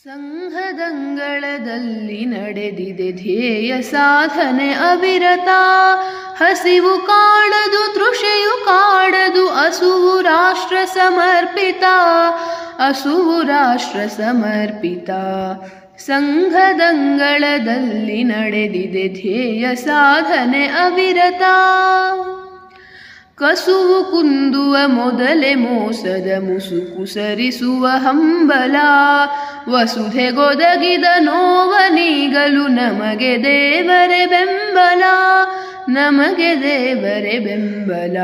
ಸಂಘದಂಗಳದಲ್ಲಿ ನಡೆದಿದೆ ಧ್ಯೇಯ ಸಾಧನೆ ಅವಿರತ. ಹಸಿವು ಕಾಡದು, ತೃಷೆಯು ಕಾಡದು, ಹಸುವು ರಾಷ್ಟ್ರ ಸಮರ್ಪಿತ, ಹಸುವು ರಾಷ್ಟ್ರ ಸಮರ್ಪಿತ. ಸಂಘದಂಗಳದಲ್ಲಿ ನಡೆದಿದೆ ಧ್ಯೇಯ ಸಾಧನೆ ಅವಿರತ. ಕಸುವು ಕುಂದುವ ಮೊದಲೇ ಮೋಸದ ಮುಸುಕು ಸರಿಸುವ ಹಂಬಲ. ವಸುಧೆಗೊದಗಿದ ನೋವ ನೀಗಲು ನಮಗೆ ದೇವರೇ ಬೆಂಬಲ, ನಮಗೆ ದೇವರೇ ಬೆಂಬಲ.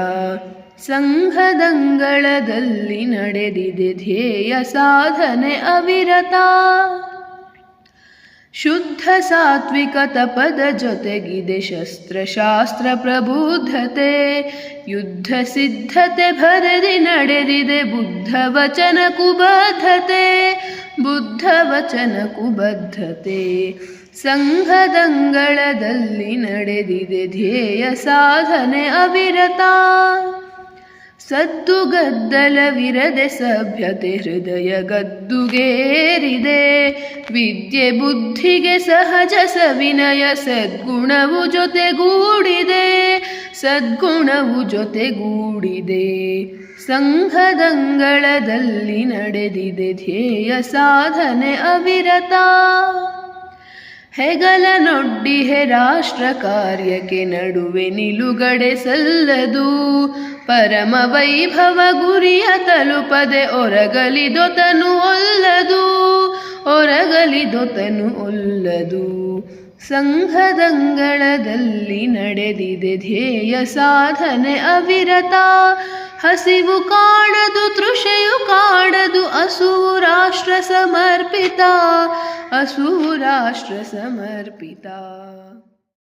ಸಂಘದಂಗಳದಲ್ಲಿ ನಡೆದಿದೆ ಧ್ಯೇಯ ಸಾಧನೆ ಅವಿರತ. ಶುದ್ಧ ಸಾತ್ವಿಕ ತಪದ ಜೊತೆಗಿದೆ ಶಸ್ತ್ರಶಾಸ್ತ್ರ ಪ್ರಬುದ್ಧತೆ. ಯುದ್ಧ ಸಿದ್ಧತೆ ಭರದಿ ನಡೆದಿದೆ ಬುದ್ಧ ವಚನಕ್ಕೂ ಬದ್ಧತೆ, ಬುದ್ಧ ವಚನಕ್ಕೂ ಬದ್ಧತೆ. ಸಂಘದಂಗಳದಲ್ಲಿ ನಡೆದಿದೆ ಧ್ಯೇಯ ಸಾಧನೆ ಅವಿರತ. ಸದ್ದುಗದ್ದಲವಿರದೆ ಸಭ್ಯತೆ ಹೃದಯ ಗದ್ದುಗೇರಿದೆ. ವಿದ್ಯೆ ಬುದ್ಧಿಗೆ ಸಹಜ ಸವಿನಯ ಸದ್ಗುಣವು ಜೊತೆಗೂಡಿದೆ, ಸದ್ಗುಣವು ಜೊತೆಗೂಡಿದೆ. ಸಂಘದಂಗಳದಲ್ಲಿ ನಡೆದಿದೆ ಧ್ಯೇಯ ಸಾಧನೆ ಅವಿರತ. ಹೆಗಲನೊಡ್ಡಿಹೆ ರಾಷ್ಟ್ರ ಕಾರ್ಯಕ್ಕೆ ನಡುವೆ ನಿಲುಗಡೆ ಸಲ್ಲದು. ಪರಮ ವೈಭವ ಗುರಿಯ ತಲುಪದೆ ಒರಗಲಿದೊತನು ಒಲ್ಲದು, ಒರಗಲಿದೊತನು ಒಲ್ಲದು. ಸಂಘದಂಗಳದಲ್ಲಿ ನಡೆದಿದೆ ಧ್ಯೇಯ ಸಾಧನೆ ಅವಿರತ. ಹಸಿವು ಕಾಡದು, ತೃಷೆಯು ಕಾಡದು, ಹಸುವು ರಾಷ್ಟ್ರ ಸಮರ್ಪಿತ, ಹಸುವು ರಾಷ್ಟ್ರ ಸಮರ್ಪಿತ.